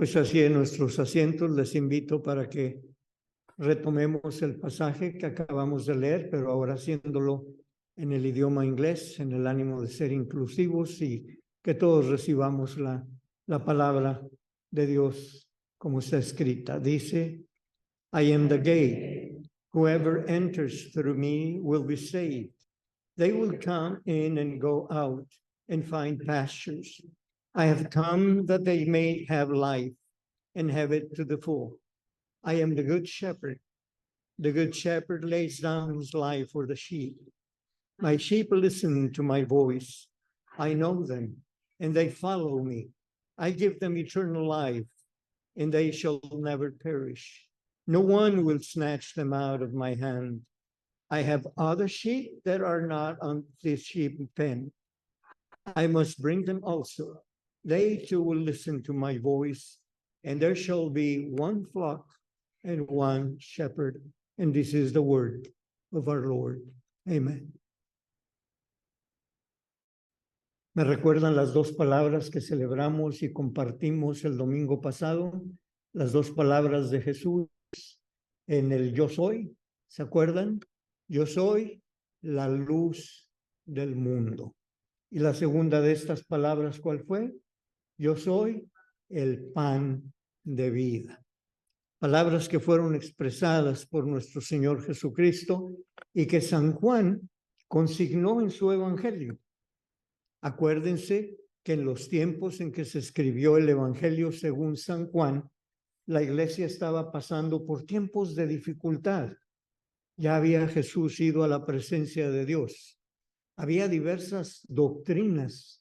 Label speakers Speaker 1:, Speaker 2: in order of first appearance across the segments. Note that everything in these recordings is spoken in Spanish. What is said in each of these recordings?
Speaker 1: Pues así en nuestros asientos les invito para que retomemos el pasaje que acabamos de leer, pero ahora haciéndolo en el idioma inglés, en el ánimo de ser inclusivos y que todos recibamos la palabra de Dios como está escrita. Dice, I am the gate. Whoever enters through me will be saved. They will come in and go out and find pastures. I have come that they may have life and have it to the full. I am the good shepherd. The good shepherd lays down his life for the sheep. My sheep listen to my voice. I know them, and they follow me. I give them eternal life, and they shall never perish. No one will snatch them out of my hand. I have other sheep that are not on this sheep pen. I must bring them also. They too will listen to my voice, and there shall be one flock and one shepherd. And this is the word of our Lord. Amen. Me recuerdan las dos palabras que celebramos y compartimos el domingo pasado, las dos palabras de Jesús en el yo soy. ¿Se acuerdan? Yo soy la luz del mundo. Y la segunda de estas palabras, ¿cuál fue? Yo soy el pan de vida. Palabras que fueron expresadas por nuestro Señor Jesucristo y que San Juan consignó en su evangelio. Acuérdense que en los tiempos en que se escribió el evangelio según San Juan, la iglesia estaba pasando por tiempos de dificultad. Ya había Jesús ido a la presencia de Dios. Había diversas doctrinas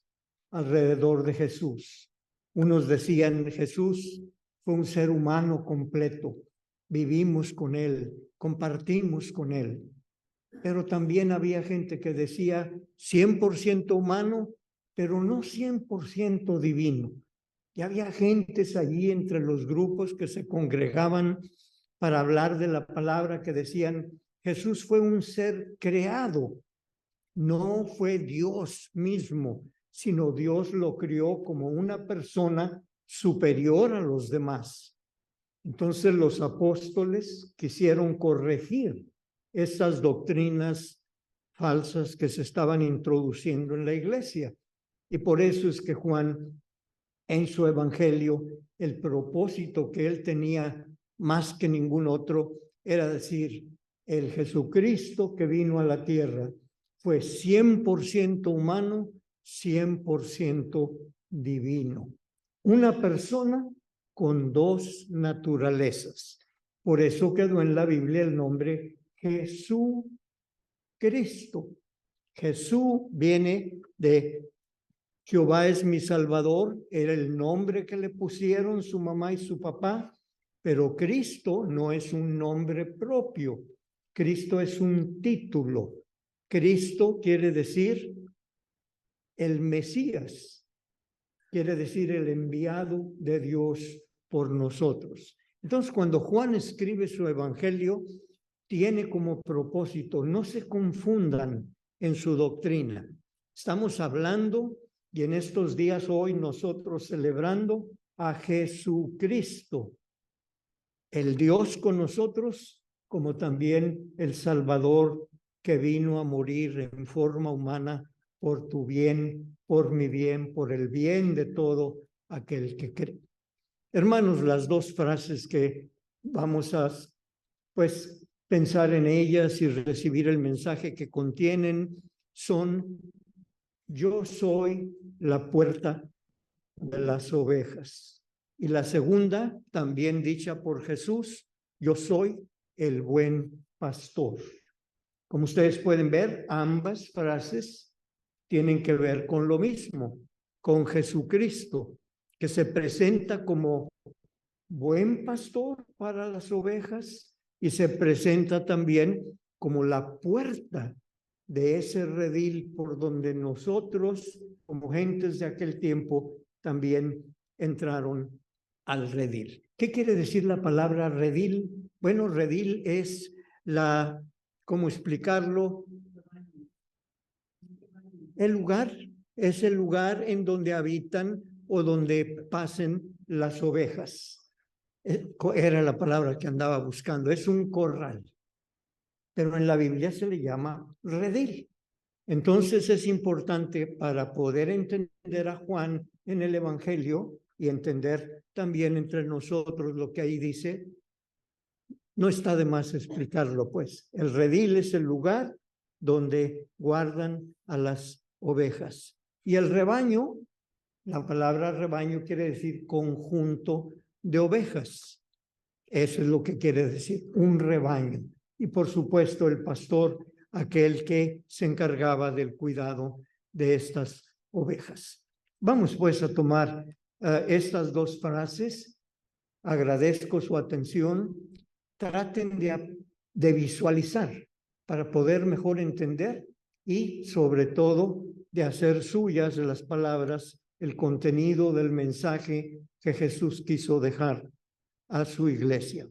Speaker 1: alrededor de Jesús. Unos decían, Jesús fue un ser humano completo. Vivimos con él, compartimos con él. Pero también había gente que decía 100% humano, pero no 100% divino. Y había gentes allí entre los grupos que se congregaban para hablar de la palabra que decían, Jesús fue un ser creado, no fue Dios mismo, sino Dios lo crió como una persona superior a los demás. Entonces los apóstoles quisieron corregir esas doctrinas falsas que se estaban introduciendo en la iglesia. Y por eso es que Juan, en su evangelio, el propósito que él tenía más que ningún otro era decir, el Jesucristo que vino a la tierra fue 100% humano, 100% divino. Una persona con dos naturalezas. Por eso quedó en la Biblia el nombre Jesucristo. Jesús viene de Jehová es mi Salvador, era el nombre que le pusieron su mamá y su papá, pero Cristo no es un nombre propio. Cristo es un título. Cristo quiere decir el Mesías, quiere decir el enviado de Dios por nosotros. Entonces, cuando Juan escribe su evangelio, tiene como propósito, no se confundan en su doctrina. Estamos hablando, y en estos días hoy nosotros celebrando a Jesucristo, el Dios con nosotros, como también el Salvador que vino a morir en forma humana por tu bien, por mi bien, por el bien de todo aquel que cree. Hermanos, las dos frases que vamos a pensar en ellas y recibir el mensaje que contienen son: yo soy la puerta de las ovejas. Y la segunda, también dicha por Jesús, yo soy el buen pastor. Como ustedes pueden ver, ambas frases tienen que ver con lo mismo, con Jesucristo, que se presenta como buen pastor para las ovejas y se presenta también como la puerta de ese redil por donde nosotros, como gentes de aquel tiempo, también entraron al redil. ¿Qué quiere decir la palabra redil? Bueno, redil es ¿cómo explicarlo? El lugar es el lugar en donde habitan o donde pasen las ovejas. Era la palabra que andaba buscando. Es un corral. Pero en la Biblia se le llama redil. Entonces es importante para poder entender a Juan en el Evangelio y entender también entre nosotros lo que ahí dice. No está de más explicarlo, pues. El redil es el lugar donde guardan a las ovejas. Y el rebaño, la palabra rebaño quiere decir conjunto de ovejas. Eso es lo que quiere decir, un rebaño. Y por supuesto el pastor, aquel que se encargaba del cuidado de estas ovejas. Vamos pues a tomar estas dos frases. Agradezco su atención. Traten de visualizar para poder mejor entender y sobre todo de hacer suyas las palabras, el contenido del mensaje que Jesús quiso dejar a su iglesia.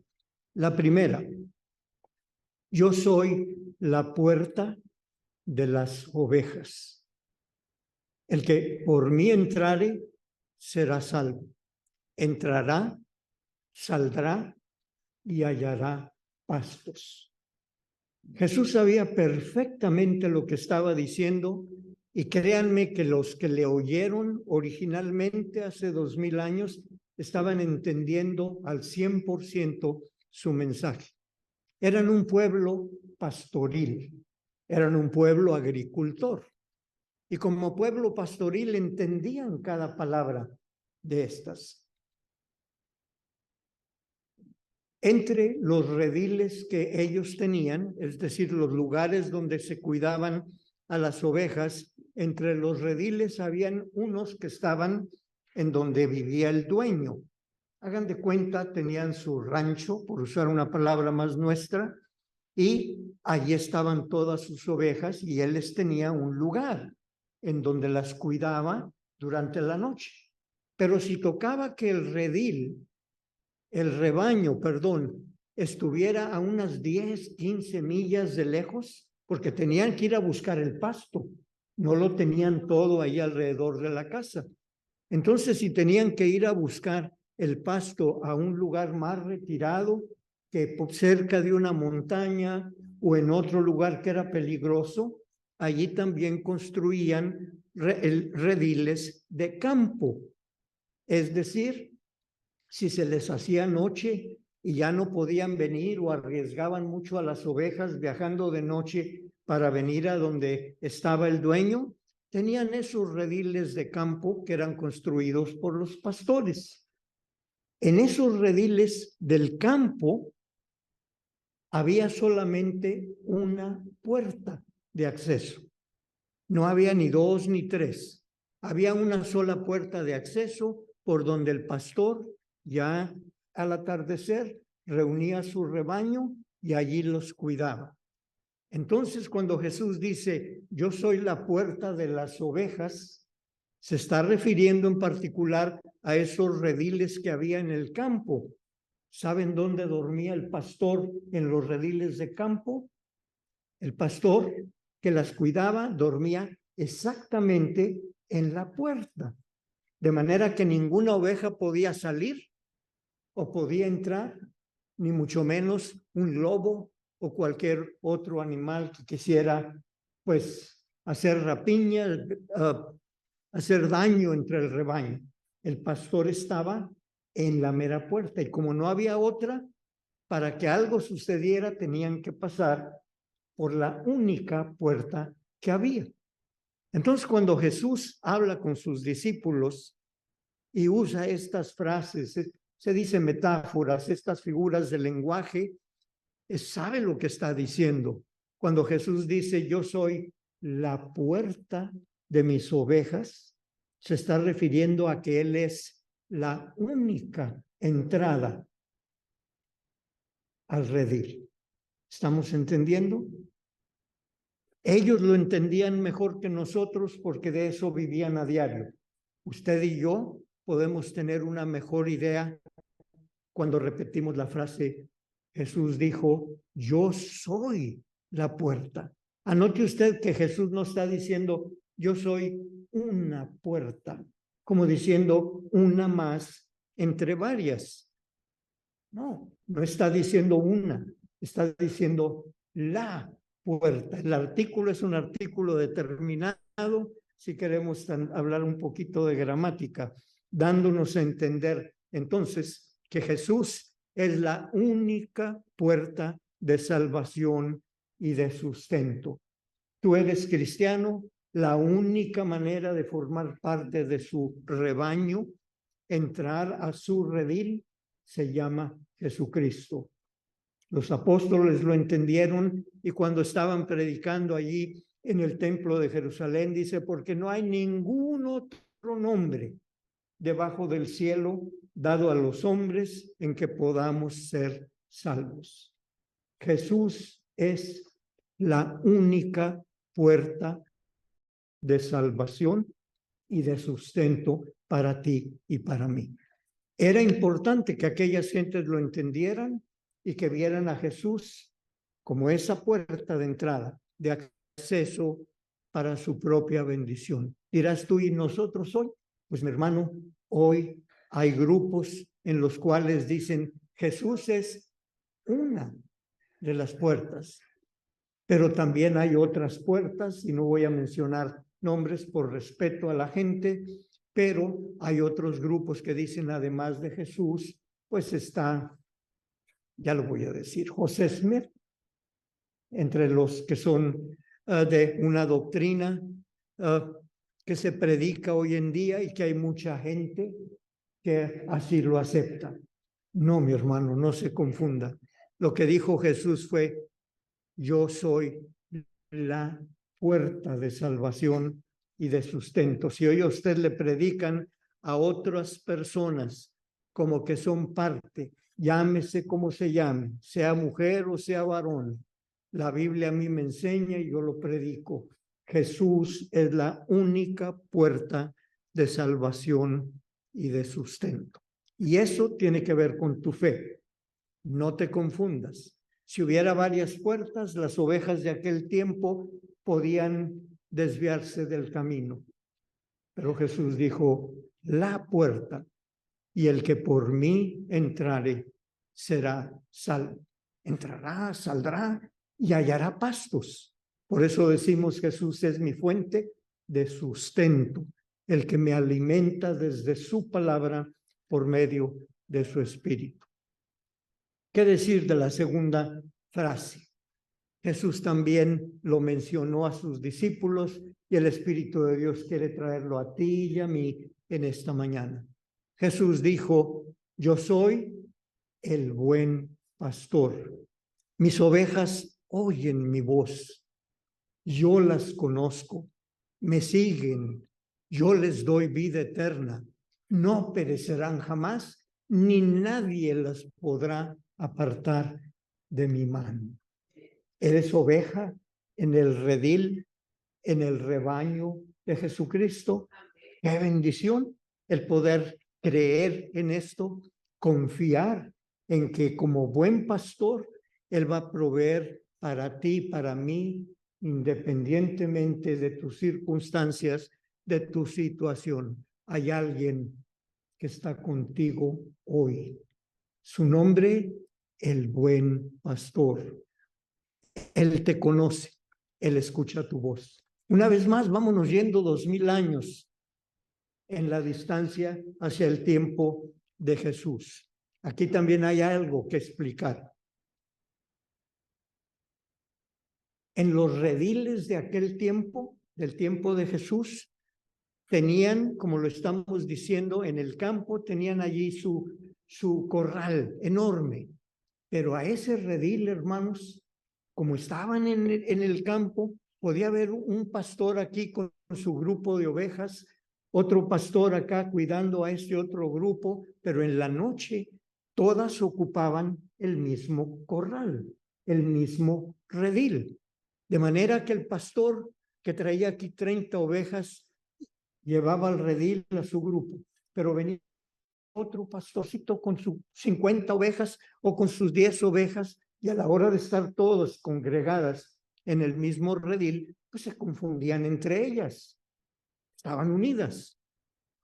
Speaker 1: La primera, yo soy la puerta de las ovejas. El que por mí entrare será salvo. Entrará, saldrá y hallará pastos. Jesús sabía perfectamente lo que estaba diciendo y créanme que los que le oyeron originalmente hace 2000 años estaban entendiendo al 100% su mensaje. Eran un pueblo pastoril, eran un pueblo agricultor y como pueblo pastoril entendían cada palabra de estas. Entre los rediles que ellos tenían, es decir, los lugares donde se cuidaban a las ovejas, entre los rediles habían unos que estaban en donde vivía el dueño. Hagan de cuenta, tenían su rancho, por usar una palabra más nuestra, y allí estaban todas sus ovejas y él les tenía un lugar en donde las cuidaba durante la noche. Pero si tocaba que el rebaño, estuviera a unas 10, 15 millas de lejos, porque tenían que ir a buscar el pasto, no lo tenían todo ahí alrededor de la casa. Entonces, si tenían que ir a buscar el pasto a un lugar más retirado, que cerca de una montaña o en otro lugar que era peligroso, allí también construían rediles de campo. Es decir, si se les hacía noche y ya no podían venir o arriesgaban mucho a las ovejas viajando de noche para venir a donde estaba el dueño, tenían esos rediles de campo que eran construidos por los pastores. En esos rediles del campo había solamente una puerta de acceso. No había ni dos ni tres. Había una sola puerta de acceso por donde el pastor ya al atardecer reunía su rebaño y allí los cuidaba. Entonces, cuando Jesús dice, yo soy la puerta de las ovejas, se está refiriendo en particular a esos rediles que había en el campo. ¿Saben dónde dormía el pastor en los rediles de campo? El pastor que las cuidaba dormía exactamente en la puerta, de manera que ninguna oveja podía salir o podía entrar, ni mucho menos un lobo o cualquier otro animal que quisiera, pues, hacer rapiña, hacer daño entre el rebaño. El pastor estaba en la mera puerta y como no había otra, para que algo sucediera tenían que pasar por la única puerta que había. Entonces, cuando Jesús habla con sus discípulos y usa estas frases, se dice metáforas, estas figuras de lenguaje, sabe lo que está diciendo. Cuando Jesús dice, yo soy la puerta de mis ovejas, se está refiriendo a que Él es la única entrada al redil. ¿Estamos entendiendo? Ellos lo entendían mejor que nosotros porque de eso vivían a diario. Usted y yo podemos tener una mejor idea cuando repetimos la frase, Jesús dijo, yo soy la puerta. Anote usted que Jesús no está diciendo, yo soy una puerta. como diciendo una más entre varias. No, no está diciendo una, está diciendo la puerta. El artículo es un artículo determinado, si queremos hablar un poquito de gramática, dándonos a entender entonces que Jesús es la única puerta de salvación y de sustento. Tú eres cristiano, la única manera de formar parte de su rebaño, entrar a su redil, se llama Jesucristo. Los apóstoles lo entendieron y cuando estaban predicando allí en el templo de Jerusalén, dice, porque no hay ningún otro nombre debajo del cielo dado a los hombres en que podamos ser salvos. Jesús es la única puerta de salvación y de sustento para ti y para mí. Era importante que aquellas gentes lo entendieran y que vieran a Jesús como esa puerta de entrada, de acceso para su propia bendición. Dirás tú, ¿y nosotros hoy? Pues mi hermano, hoy hay grupos en los cuales dicen Jesús es una de las puertas, pero también hay otras puertas y no voy a mencionar nombres por respeto a la gente, pero hay otros grupos que dicen además de Jesús, pues está, ya lo voy a decir, José Smith, entre los que son de una doctrina que se predica hoy en día y que hay mucha gente que así lo acepta. No, mi hermano, no se confunda. Lo que dijo Jesús fue, yo soy la puerta de salvación y de sustento. Si hoy a usted le predican a otras personas como que son parte, llámese como se llame, sea mujer o sea varón, la Biblia a mí me enseña y yo lo predico. Jesús es la única puerta de salvación y de sustento. Y eso tiene que ver con tu fe. No te confundas. Si hubiera varias puertas, las ovejas de aquel tiempo podían desviarse del camino. Pero Jesús dijo, la puerta, y el que por mí entrare será salvo. Entrará, saldrá y hallará pastos. Por eso decimos, Jesús es mi fuente de sustento, el que me alimenta desde su palabra por medio de su espíritu. ¿Qué decir de la segunda frase? Jesús también lo mencionó a sus discípulos y el Espíritu de Dios quiere traerlo a ti y a mí en esta mañana. Jesús dijo, yo soy el buen pastor. Mis ovejas oyen mi voz. Yo las conozco, me siguen, yo les doy vida eterna. No perecerán jamás, ni nadie las podrá apartar de mi mano. ¿Eres oveja en el redil, en el rebaño de Jesucristo? ¡Qué bendición el poder creer en esto, confiar en que como buen pastor Él va a proveer para ti, para mí, independientemente de tus circunstancias, de tu situación? Hay alguien que está contigo hoy. Su nombre, el buen pastor. Él te conoce, Él escucha tu voz. Una vez más, vámonos yendo 2000 años en la distancia hacia el tiempo de Jesús. Aquí también hay algo que explicar. En los rediles de aquel tiempo, del tiempo de Jesús, tenían, como lo estamos diciendo, en el campo, tenían allí su corral enorme. Pero a ese redil, hermanos, como estaban en el campo, podía haber un pastor aquí con su grupo de ovejas, otro pastor acá cuidando a este otro grupo, pero en la noche todas ocupaban el mismo corral, el mismo redil. De manera que el pastor que traía aquí 30 ovejas llevaba al redil a su grupo, pero venía otro pastorcito con sus 50 ovejas o con sus 10 ovejas, y a la hora de estar todos congregadas en el mismo redil, pues se confundían entre ellas. Estaban unidas.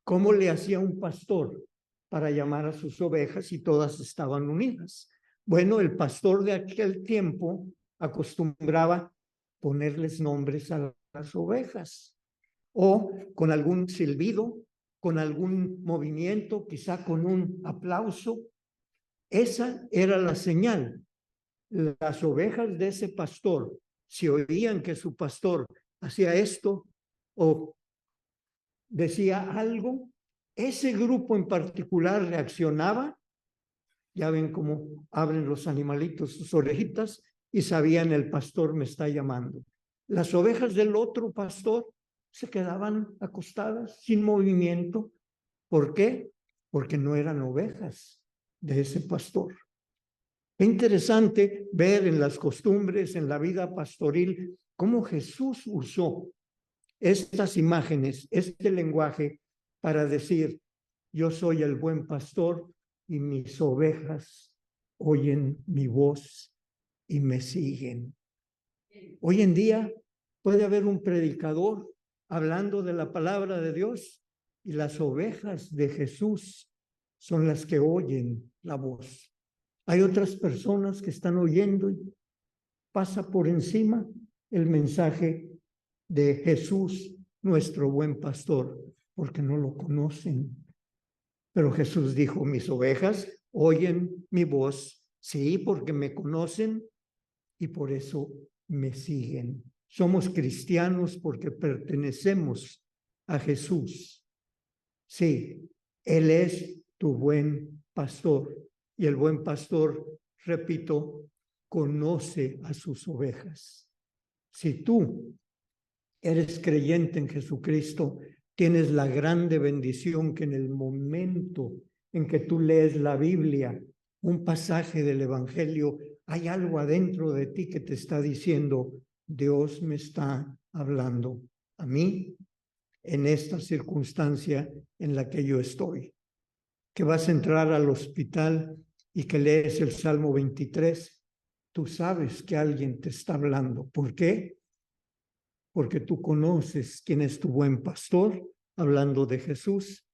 Speaker 1: ¿Cómo le hacía un pastor para llamar a sus ovejas y todas estaban unidas? Bueno, el pastor de aquel tiempo acostumbraba ponerles nombres a las ovejas, o con algún silbido, con algún movimiento, quizá con un aplauso. Esa era la señal. Las ovejas de ese pastor, si oían que su pastor hacía esto o decía algo, ese grupo en particular reaccionaba. Ya ven cómo abren los animalitos sus orejitas y sabían: el pastor me está llamando. Las ovejas del otro pastor se quedaban acostadas sin movimiento. ¿Por qué? Porque no eran ovejas de ese pastor. Es interesante ver en las costumbres, en la vida pastoril, cómo Jesús usó estas imágenes, este lenguaje, para decir: yo soy el buen pastor y mis ovejas oyen mi voz y me siguen. Hoy en día puede haber un predicador hablando de la palabra de Dios y las ovejas de Jesús son las que oyen la voz. Hay otras personas que están oyendo y pasa por encima el mensaje de Jesús, nuestro buen pastor, porque no lo conocen. Pero Jesús dijo: mis ovejas oyen mi voz, sí, porque me conocen y por eso me siguen. Somos cristianos porque pertenecemos a Jesús. Sí, Él es tu buen pastor. Y el buen pastor, repito, conoce a sus ovejas. Si tú eres creyente en Jesucristo, tienes la grande bendición que en el momento en que tú lees la Biblia, un pasaje del Evangelio, hay algo adentro de ti que te está diciendo: Dios me está hablando a mí en esta circunstancia en la que yo estoy. Que vas a entrar al hospital y que lees el Salmo 23, tú sabes que alguien te está hablando. ¿Por qué? Porque tú conoces quién es tu buen pastor, hablando de Jesús,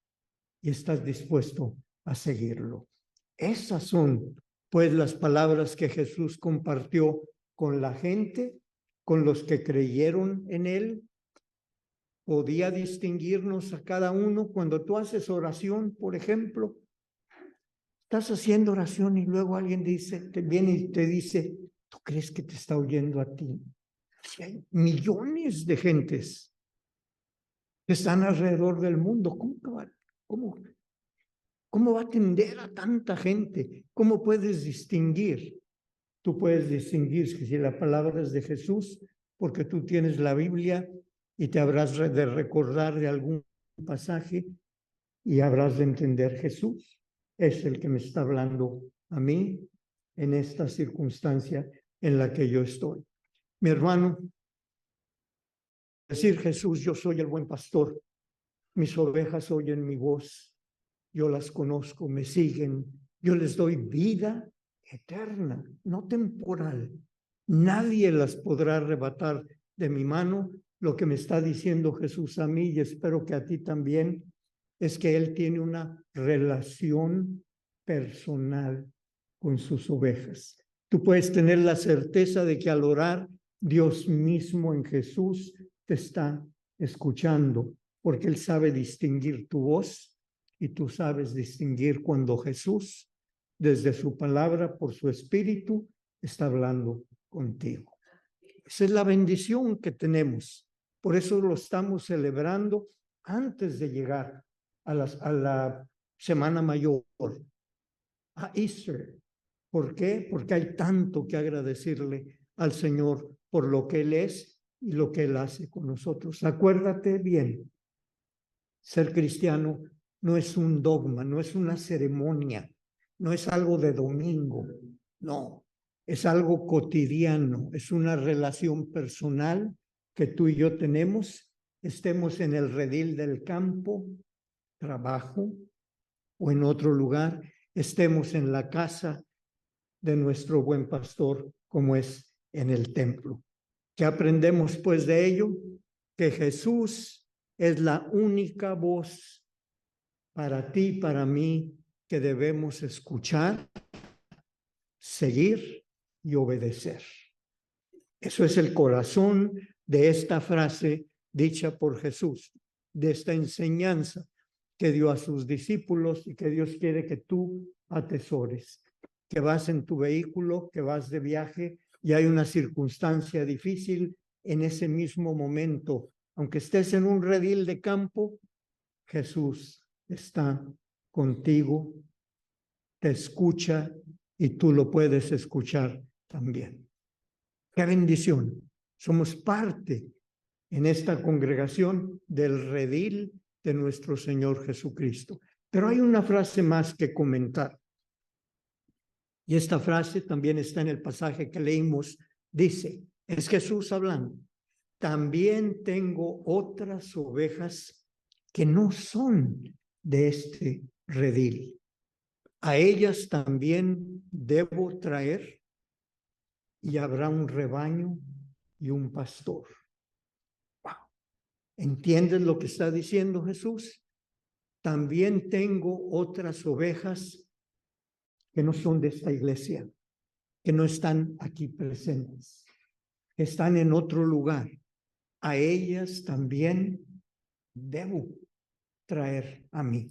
Speaker 1: y estás dispuesto a seguirlo. Esas son, pues, las palabras que Jesús compartió con la gente, con los que creyeron en él. Podía distinguirnos a cada uno. Cuando tú haces oración, por ejemplo, estás haciendo oración y luego alguien te viene y te dice: ¿tú crees que te está oyendo a ti? Si hay millones de gentes que están alrededor del mundo, ¿cómo va a atender a tanta gente? ¿Cómo puedes distinguir? Tú puedes distinguir si la palabra es de Jesús, porque tú tienes la Biblia y te habrás de recordar de algún pasaje y habrás de entender: Jesús es el que me está hablando a mí en esta circunstancia en la que yo estoy. Mi hermano, decir: Jesús, yo soy el buen pastor, mis ovejas oyen mi voz, yo las conozco, me siguen, yo les doy vida eterna, no temporal. Nadie las podrá arrebatar de mi mano. Lo que me está diciendo Jesús a mí, y espero que a ti también, es que Él tiene una relación personal con sus ovejas. Tú puedes tener la certeza de que al orar, Dios mismo en Jesús te está escuchando, porque Él sabe distinguir tu voz y tú sabes distinguir cuando Jesús, desde su palabra, por su espíritu, está hablando contigo. Esa es la bendición que tenemos. Por eso lo estamos celebrando antes de llegar a la Semana Mayor, a Easter. ¿Por qué? Porque hay tanto que agradecerle al Señor por lo que Él es y lo que Él hace con nosotros. Acuérdate bien, ser cristiano no es un dogma, no es una ceremonia, no es algo de domingo, no, es algo cotidiano, es una relación personal que tú y yo tenemos, estemos en el redil del campo, trabajo, o en otro lugar, estemos en la casa de nuestro buen pastor, como es en el templo. ¿Qué aprendemos pues de ello? Que Jesús es la única voz para ti y para mí que debemos escuchar, seguir y obedecer. Eso es el corazón de esta frase dicha por Jesús, de esta enseñanza que dio a sus discípulos y que Dios quiere que tú atesores. Que vas en tu vehículo, que vas de viaje y hay una circunstancia difícil en ese mismo momento. Aunque estés en un redil de campo, Jesús está contigo, te escucha y tú lo puedes escuchar también. ¡Qué bendición! Somos parte en esta congregación del redil de nuestro Señor Jesucristo. Pero hay una frase más que comentar. Y esta frase también está en el pasaje que leímos. Dice, es Jesús hablando, también tengo otras ovejas que no son de este redil. A ellas también debo traer y habrá un rebaño y un pastor. Wow. ¿Entiendes lo que está diciendo Jesús? También tengo otras ovejas que no son de esta iglesia, que no están aquí presentes, están en otro lugar. A ellas también debo traer a mí.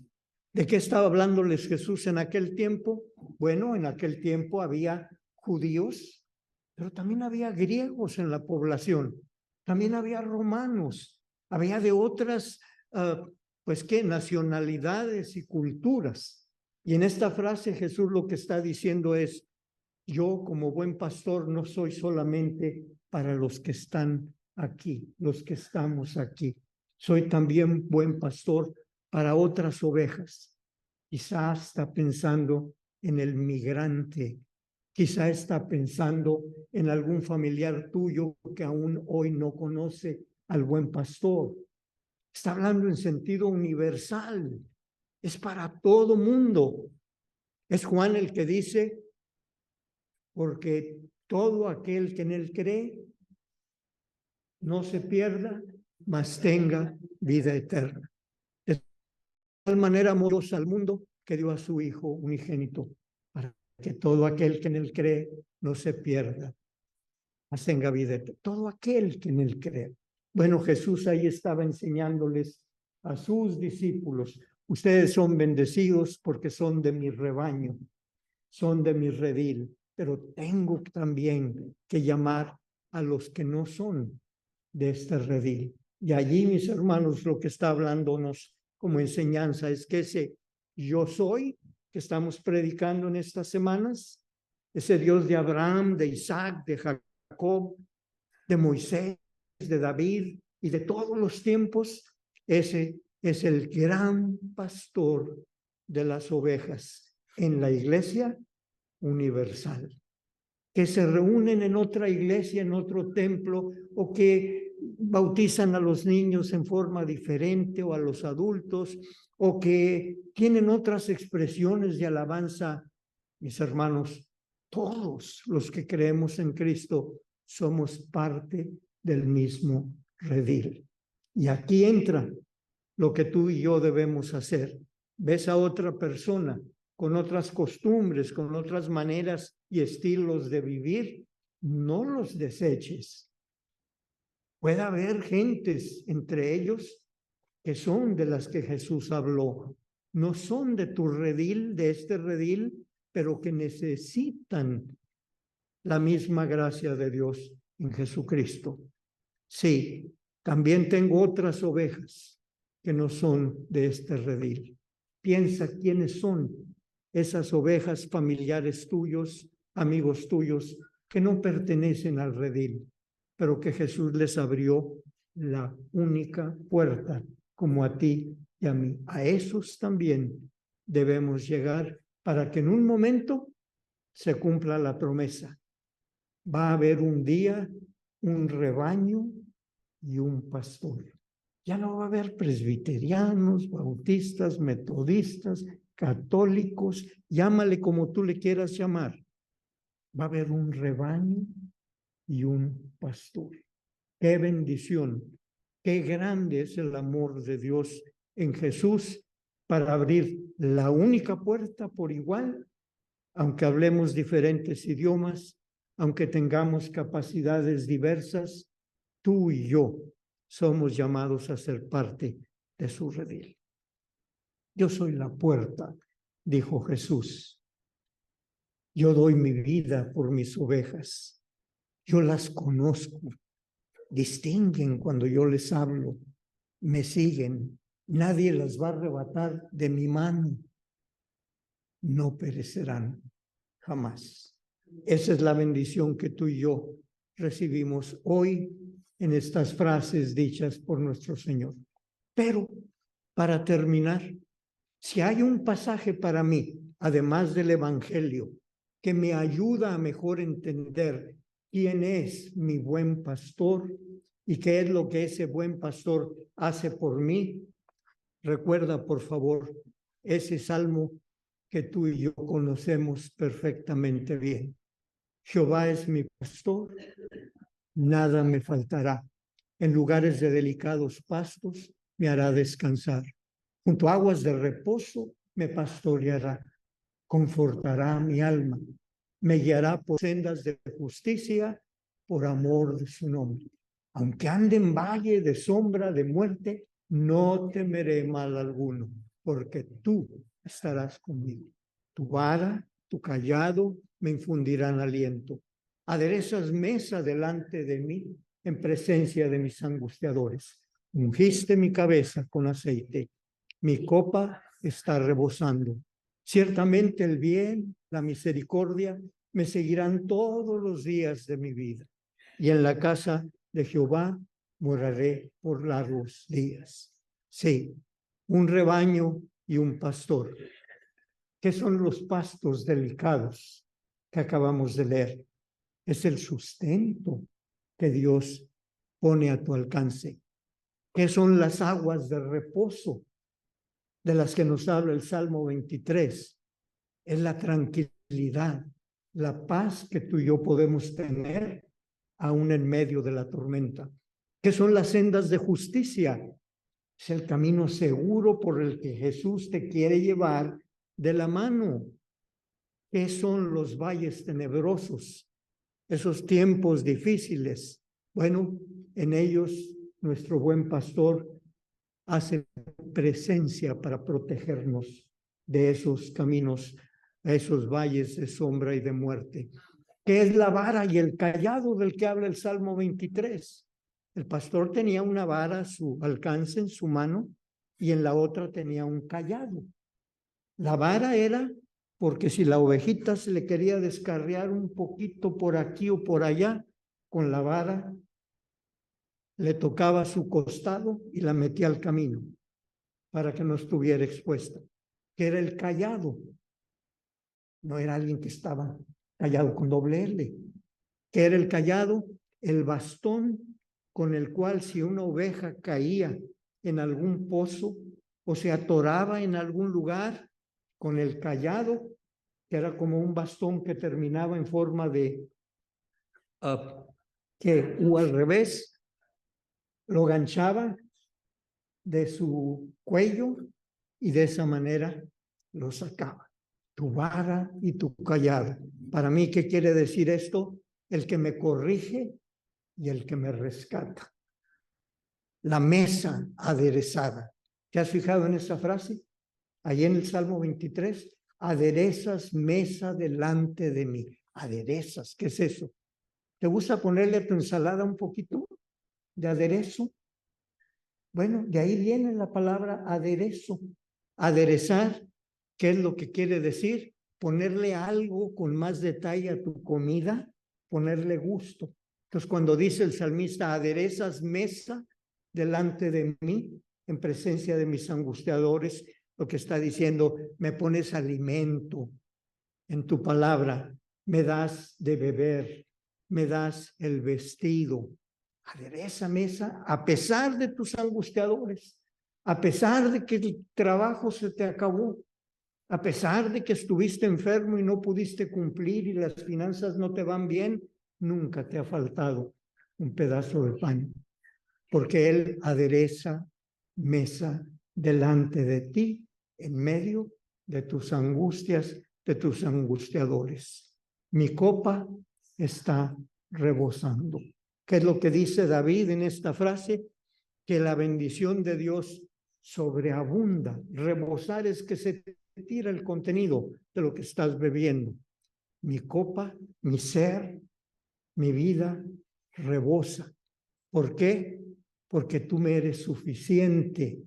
Speaker 1: ¿De qué estaba hablándoles Jesús en aquel tiempo? Bueno, en aquel tiempo había judíos, pero también había griegos en la población, también había romanos, había de otras, pues qué, nacionalidades y culturas. Y en esta frase Jesús lo que está diciendo es, yo como buen pastor no soy solamente para los que están aquí, los que estamos aquí. Soy también buen pastor para otras ovejas. Quizá está pensando en el migrante, quizá está pensando en algún familiar tuyo que aún hoy no conoce al buen pastor. Está hablando en sentido universal, es para todo mundo. Es Juan el que dice, porque todo aquel que en él cree no se pierda, mas tenga vida eterna. De tal manera amó Dios al mundo que dio a su Hijo unigénito, para que todo aquel que en él cree no se pierda, mas tenga vida eterna. Todo aquel que en él cree. Bueno, Jesús ahí estaba enseñándoles a sus discípulos, ustedes son bendecidos porque son de mi rebaño, son de mi redil, pero tengo también que llamar a los que no son de este redil. Y allí, mis hermanos, lo que está hablándonos como enseñanza es que ese yo soy que estamos predicando en estas semanas, ese Dios de Abraham, de Isaac, de Jacob, de Moisés, de David y de todos los tiempos, ese es el gran pastor de las ovejas en la iglesia universal, que se reúnen en otra iglesia, en otro templo, o que bautizan a los niños en forma diferente o a los adultos, o que tienen otras expresiones de alabanza. Mis hermanos, todos los que creemos en Cristo somos parte del mismo redil. Y aquí entra lo que tú y yo debemos hacer. Ves a otra persona con otras costumbres, con otras maneras y estilos de vivir, no los deseches. Puede haber gentes entre ellos que son de las que Jesús habló. No son de tu redil, de este redil, pero que necesitan la misma gracia de Dios en Jesucristo. Sí, también tengo otras ovejas que no son de este redil. Piensa quiénes son esas ovejas familiares tuyos, amigos tuyos, que no pertenecen al redil, pero que Jesús les abrió la única puerta, como a ti y a mí. A esos también debemos llegar para que en un momento se cumpla la promesa. Va a haber un día, un rebaño y un pastor. Ya no va a haber presbiterianos, bautistas, metodistas, católicos, llámale como tú le quieras llamar. Va a haber un rebaño y un pastor. ¡Qué bendición! ¡Qué grande es el amor de Dios en Jesús para abrir la única puerta por igual, aunque hablemos diferentes idiomas, aunque tengamos capacidades diversas, tú y yo somos llamados a ser parte de su redil. Yo soy la puerta, dijo Jesús. Yo doy mi vida por mis ovejas. Yo las conozco. Distinguen cuando yo les hablo. Me siguen. Nadie las va a arrebatar de mi mano. No perecerán jamás. Esa es la bendición que tú y yo recibimos hoy en estas frases dichas por nuestro Señor. Pero, para terminar, si hay un pasaje para mí, además del Evangelio, que me ayuda a mejor entender quién es mi buen pastor y qué es lo que ese buen pastor hace por mí, recuerda, por favor, ese salmo que tú y yo conocemos perfectamente bien. Jehová es mi pastor, nada me faltará. En lugares de delicados pastos me hará descansar. Junto a aguas de reposo me pastoreará. Confortará mi alma. Me guiará por sendas de justicia por amor de su nombre. Aunque ande en valle de sombra de muerte, no temeré mal alguno, porque tú estarás conmigo. Tu vara, tu cayado me infundirán aliento. Aderezas mesa delante de mí en presencia de mis angustiadores. Ungiste mi cabeza con aceite. Mi copa está rebosando. Ciertamente el bien, la misericordia me seguirán todos los días de mi vida. Y en la casa de Jehová moraré por largos días. Sí, un rebaño y un pastor. ¿Qué son los pastos delicados que acabamos de leer? Es el sustento que Dios pone a tu alcance. ¿Qué son las aguas de reposo de las que nos habla el Salmo 23? Es la tranquilidad, la paz que tú y yo podemos tener aún en medio de la tormenta. ¿Qué son las sendas de justicia? Es el camino seguro por el que Jesús te quiere llevar de la mano. ¿Qué son los valles tenebrosos? Esos tiempos difíciles. Bueno, en ellos nuestro buen pastor hace presencia para protegernos de esos caminos, a esos valles de sombra y de muerte. ¿Qué es la vara y el cayado del que habla el Salmo 23? El pastor tenía una vara a su alcance en su mano y en la otra tenía un cayado. La vara era porque si la ovejita se le quería descarriar un poquito por aquí o por allá, con la vara le tocaba su costado y la metía al camino para que no estuviera expuesta, que era el cayado. No era alguien que estaba callado con doble L. ¿Qué era el cayado? El bastón con el cual si una oveja caía en algún pozo o se atoraba en algún lugar, con el cayado, que era como un bastón que terminaba en forma de o al revés, lo ganchaba de su cuello y de esa manera lo sacaba. Tu vara y tu cayado. Para mí, ¿qué quiere decir esto? El que me corrige y el que me rescata. La mesa aderezada. ¿Te has fijado en esa frase? Ahí en el Salmo 23, aderezas mesa delante de mí. Aderezas, ¿qué es eso? ¿Te gusta ponerle a tu ensalada un poquito de aderezo? Bueno, de ahí viene la palabra aderezo. Aderezar, ¿qué es lo que quiere decir? Ponerle algo con más detalle a tu comida, ponerle gusto. Entonces, cuando dice el salmista, aderezas mesa delante de mí, en presencia de mis angustiadores, lo que está diciendo, me pones alimento en tu palabra, me das de beber, me das el vestido. Adereza mesa a pesar de tus angustiadores, a pesar de que el trabajo se te acabó, a pesar de que estuviste enfermo y no pudiste cumplir y las finanzas no te van bien, nunca te ha faltado un pedazo de pan, porque Él adereza mesa delante de ti en medio de tus angustias, de tus angustiadores. Mi copa está rebosando. ¿Qué es lo que dice David en esta frase? Que la bendición de Dios sobreabunda. Rebosar es que se tira el contenido de lo que estás bebiendo. Mi copa, mi ser, mi vida rebosa. ¿Por qué? Porque tú me eres suficiente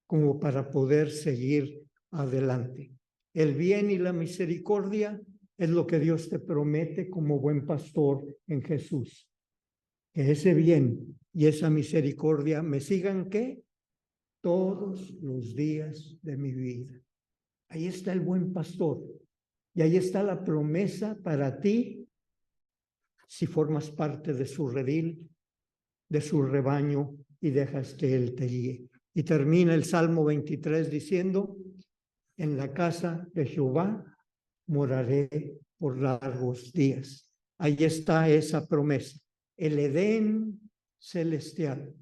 Speaker 1: como para poder seguir adelante. El bien y la misericordia es lo que Dios te promete como buen pastor en Jesús. Que ese bien y esa misericordia me sigan, ¿qué? Todos los días de mi vida. Ahí está el buen pastor. Y ahí está la promesa para ti si formas parte de su redil, de su rebaño y dejas que Él te guíe. Y termina el Salmo 23 diciendo, en la casa de Jehová moraré por largos días. Ahí está esa promesa, el Edén celestial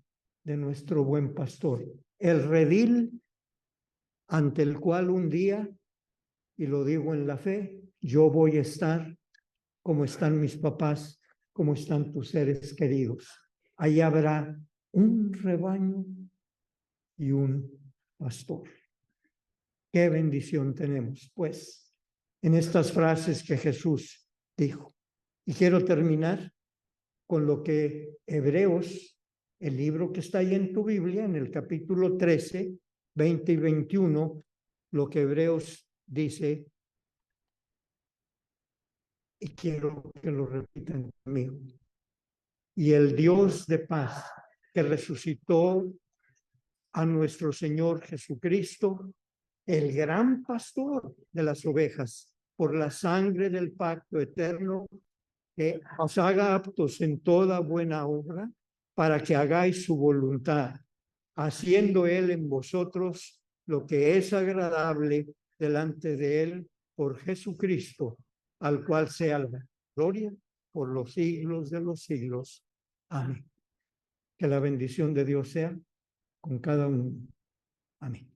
Speaker 1: de nuestro buen pastor, el redil ante el cual un día, y lo digo en la fe, yo voy a estar como están mis papás, como están tus seres queridos. Ahí habrá un rebaño y un pastor. Qué bendición tenemos, pues, en estas frases que Jesús dijo. Y quiero terminar con lo que Hebreos, el libro que está ahí en tu Biblia, en el capítulo 13, 20 y 21, lo que Hebreos dice, y quiero que lo repitan conmigo. Y el Dios de paz, que resucitó a nuestro Señor Jesucristo, el gran pastor de las ovejas, por la sangre del pacto eterno, que os haga aptos en toda buena obra, para que hagáis su voluntad, haciendo Él en vosotros lo que es agradable delante de Él por Jesucristo, al cual sea la gloria por los siglos de los siglos. Amén. Que la bendición de Dios sea con cada uno. Amén.